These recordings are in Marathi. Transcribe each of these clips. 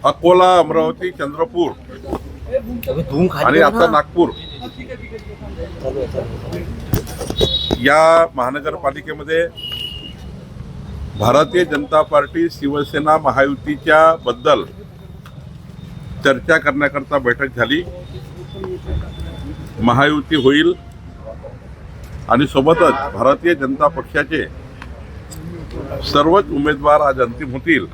अकोला, अमरावती, चंद्रपूर आणि आता नागपूर या महानगरपालिकेमध्ये भारतीय जनता पार्टी शिवसेना महायुतीच्या बद्दल चर्चा करण्याकरता बैठक झाली। महायुती होईल आणि सोबतच भारतीय जनता पक्षाचे सर्वच उमेदवार आज अंतिम होतील।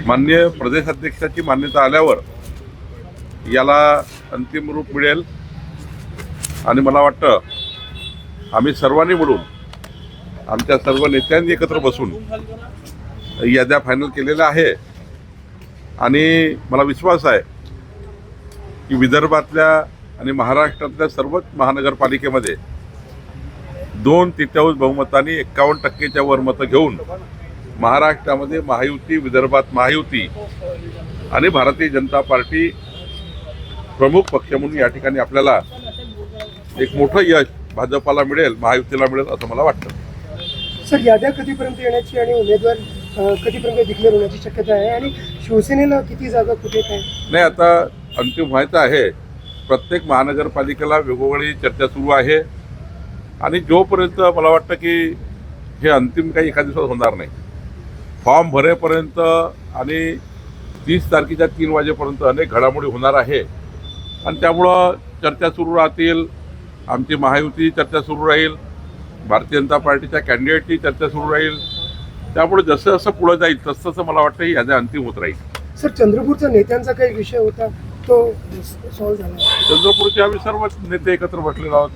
माननीय प्रदेशाध्यक्षाची मान्यता आल्यावर याला अंतिम रूप मिळेल आणि मला वाटतं आम्ही सर्वांनी मिळून आमच्या सर्व नेत्यांनी एकत्र बसून याद्या फायनल केलेल्या आहे आणि मला विश्वास आहे की विदर्भातल्या आणि महाराष्ट्रातल्या सर्वच महानगरपालिकेमध्ये 2/3 बहुमताने 51% वर मतं घेऊन महाराष्ट्रामध्ये महायुती, विदर्भात महायुती आणि भारतीय जनता पार्टी प्रमुख पक्ष म्हणून या ठिकाणी आपल्याला एक मोठं यश भाजपाला मिळेल, महायुतीला मिळेल असं मला वाटतं। सर, याद्या कधीपर्यंत येण्याची आणि उमेदवार कधीपर्यंत डिक्लेअर होण्याची शक्यता आहे आणि शिवसेनेला किती जागा कुठे काय? नाही, आता अंतिम व्हायचं आहे। प्रत्येक महानगरपालिकेला वेगवेगळी चर्चा सुरू आहे आणि जोपर्यंत मला वाटतं की हे अंतिम काही एका दिवसात होणार नाही, फॉर्म भरेपर्यंत आणि 30 तारखेच्या 3 वाजेपर्यंत अनेक घडामोडी होणार आहे आणि त्यामुळं चर्चा सुरू राहतील। आमची महायुती चर्चा सुरू राहील, भारतीय जनता पार्टीच्या कॅन्डिडेटची चर्चा सुरू राहील। त्यामुळे जसं जसं पुढे जाईल तसं तसं मला वाटतं ही याद्या अंतिम होत राहील। सर, चंद्रपूरचा नेत्यांचा काही विषय होता तो सॉल्व्ह झाला? चंद्रपूरचे आम्ही सर्व नेते एकत्र बसलेलो आहोत,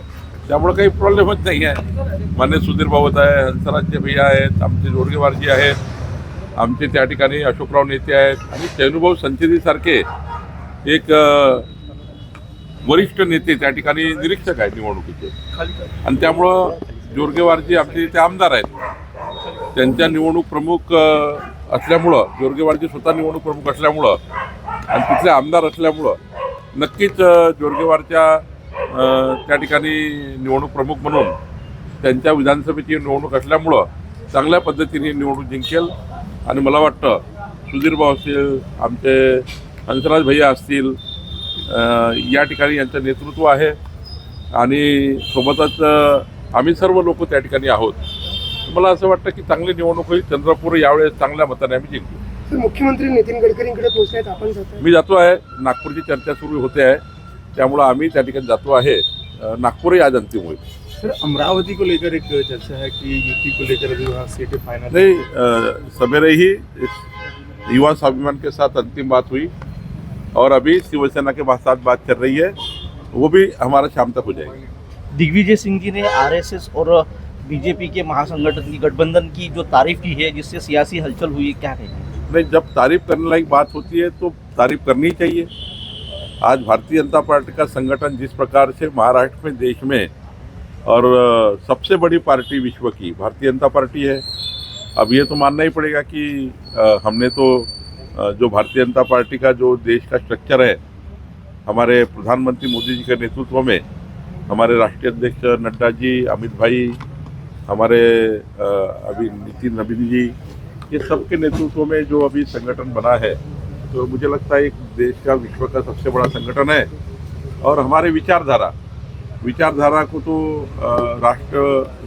त्यामुळे काही प्रॉब्लेमच नाही आहे। मान्य सुधीर भाऊत आहे, हंसराजचे भैया आहेत, आमचे जोडगेवारजी आहेत, आमचे त्या ठिकाणी अशोकराव नेते आहेत आणि चैनुभाऊ संचेतीसारखे एक वरिष्ठ नेते त्या ठिकाणी निरीक्षक आहेत निवडणुकीचे आणि त्यामुळं जोरगेवारजी आमचे इथे आमदार आहेत। त्यांच्या निवडणूक प्रमुख असल्यामुळं, जोरगेवारजी स्वतः निवडणूक प्रमुख असल्यामुळं आणि तिथले आमदार असल्यामुळं नक्कीच जोरगेवारच्या त्या ठिकाणी निवडणूक प्रमुख म्हणून त्यांच्या विधानसभेची निवडणूक असल्यामुळं चांगल्या पद्धतीने निवडणूक जिंकेल आणि मला वाटतं सुधीरभाऊ असतील, आमचे हंसराज भैया असतील, या ठिकाणी यांचं नेतृत्व आहे आणि सोबतच आम्ही सर्व लोक त्या ठिकाणी आहोत। मला असं वाटतं की चांगली निवडणूक होईल। चंद्रपूर यावेळेस चांगल्या मताने आम्ही जिंकू। मुख्यमंत्री नितीन गडकरींकडे पोहोचले, आपण जातो? मी जातो आहे, नागपूरची चर्चा सुरू होते आहे, त्यामुळं आम्ही त्या ठिकाणी जातो आहे। नागपूरही आज अंतिम होईल। सर, अमरावती को लेकर एक चर्चा है कि युति को लेकर अभी वहाँ सीट फाइनल नहीं, सवेरे ही युवा स्वाभिमान के साथ अंतिम बात हुई और अभी शिवसेना के साथ बात चल रही है, वो भी हमारा शाम तक हो जाएगी। दिग्विजय सिंह जी ने आरएसएस और बीजेपी के महासंगठन की गठबंधन की जो तारीफ की है, जिससे सियासी हलचल हुई, क्या कहेंगे? नहीं, जब तारीफ करने लायक बात होती है तो तारीफ करनी चाहिए। आज भारतीय जनता पार्टी का संगठन जिस प्रकार से महाराष्ट्र में, देश में और सबसे बड़ी पार्टी विश्व की भारतीय जनता पार्टी है, अब ये तो मानना ही पड़ेगा कि हमने तो जो भारतीय जनता पार्टी का जो देश का स्ट्रक्चर है, हमारे प्रधानमंत्री मोदी जी के नेतृत्व में हमारे राष्ट्रीय अध्यक्ष नड्डा जी, अमित भाई, हमारे अभी नितिन नवीन जी, ये सबके नेतृत्व में जो अभी संगठन बना है, तो मुझे लगता है एक देश का, विश्व का सबसे बड़ा संगठन है। और हमारे विचारधारा को तो राष्ट्र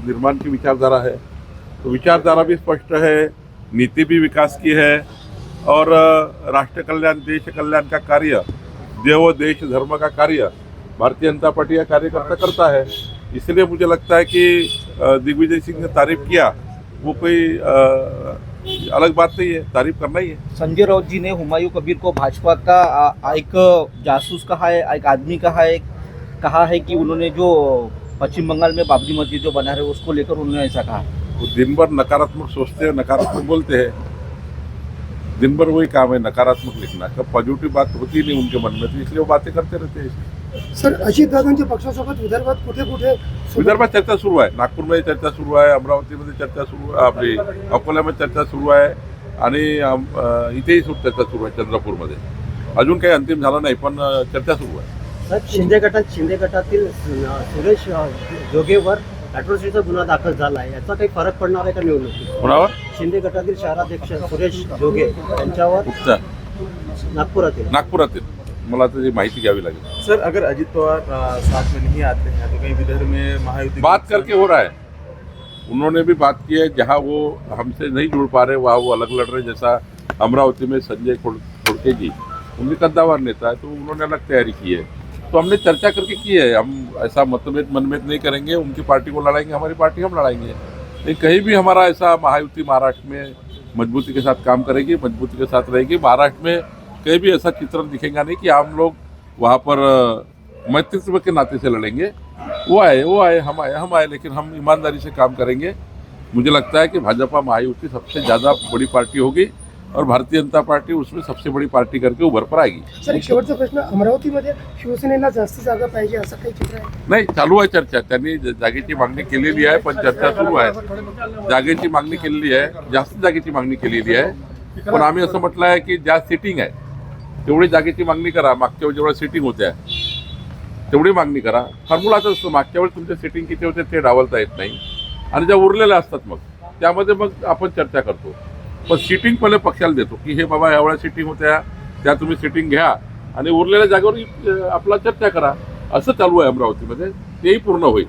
निर्माण की विचारधारा है, तो विचारधारा भी स्पष्ट है, नीति भी विकास की है और राष्ट्र कल्याण, देश कल्याण का कार्य, देव देश धर्म का कार्य भारतीय जनता पार्टी का कार्यकर्ता करता है। इसलिए मुझे लगता है कि दिग्विजय सिंह ने तारीफ किया, वो कोई अलग बात नहीं है, तारीफ करना ही है। संजय राउत जी ने हुमायूं कबीर को भाजपा का एक जासूस कहा है, एक आदमी कहा है कि उन्होंने जो पश्चिम बंगाल में बाबरी मस्जिद जो बना रहे उसको लेकर उन्होंने ऐसा कहा। वो दिन भर नकारात्मक सोचते हैं, नकारात्मक बोलते हैं, दिन भर वही काम है नकारात्मक लिखना, कब पॉजिटिव बात होती नहीं उनके मन में, तो इसलिए वो बातें करते रहते हैं। सर, अजितदादांच्या पक्षासोबत विदर्भात कुठे कुठे विदर्भात चर्चा सुरू आहे, नागपूरमध्ये चर्चा सुरू आहे, अमरावतीमध्ये चर्चा सुरू आहे, आपली अकोल्यामध्ये चर्चा सुरू आहे आणि इथेही चर्चा सुरू आहे चंद्रपूरमध्ये। अजून काही अंतिम झालं नाही पण चर्चा सुरू आहे। शिंदे गटातील सुरेश जोगेवर ॲट्रॉसिटीचा गुन्हा दाखल झाला आहे, याचा काही फरक पडणार आहे का निवडणुकीत? कोणावर? शिंदे गटातील शहराध्यक्ष सुरेश जोगे यांच्यावर कुठचा नागपुरातील मला त्याची माहिती घ्यावी लागेल. सर, अगर अजित पवार साथ में नहीं आते हैं तो कहीं विदर्भ में महायुति बात करके हो रहा है, उन्होंने भी बात की है. जहाँ वो हमसे नहीं जुड़ पा रहे वहाँ वो अलग लड़ रहे. जैसा अमरावती में संजय खोड़के जी, उनके कद्दावर नेता है, तो उन्होंने अलग तैयारी की है. तो हमने चर्चा करके की है. हम ऐसा मनमेद नहीं करेंगे. उनकी पार्टी को लड़ाएंगे, हमारी पार्टी हम लड़ाएंगे. लेकिन कहीं भी हमारा ऐसा महायुति महाराष्ट्र में मजबूती के साथ काम करेगी, मजबूती के साथ रहेगी. महाराष्ट्र में कहीं भी ऐसा चित्रण दिखेगा नहीं कि हम लोग वहाँ पर मैत्रित्व के नाते से लड़ेंगे. वो आए हम आए, लेकिन हम ईमानदारी से काम करेंगे. मुझे लगता है कि भाजपा महायुति सबसे ज़्यादा बड़ी पार्टी होगी और भारतीय जनता पार्टी उसमें सबसे बड़ी पार्टी करके उभर पर आएगी. सर, एक शेवटचा प्रश्न, अमरावतीमध्ये शिवसेनेला जास्त जागा पाहिजे असं काही चित्र आहे? नाही, चालू आहे चर्चा. त्यांनी जागेची मागणी केलेली आहे, पण चर्चा सुरू आहे. जागेची मागणी केलेली आहे, जास्त जागेची मागणी केलेली आहे. पण आम्ही असं म्हटलं आहे की ज्या सिटिंग आहे तेवढी जागेची मागणी करा. मागच्या वेळी जेवढ्या सिटिंग होत्या तेवढी मागणी करा. फॉर्म्युलाच असतो, मागच्या वेळी तुमच्या सिटिंग किती होते ते डावलता येत नाही, आणि ज्या उरलेल्या असतात मग त्यामध्ये मग आपण चर्चा करतो. पण सिटिंग पहिले पक्षाला देतो की हे बाबा एवढ्या सिटिंग होत्या, त्या तुम्ही सिटिंग घ्या आणि उरलेल्या जागेवर आपला चर्चा करा. असं चालू आहे अमरावतीमध्ये, तेही पूर्ण होईल.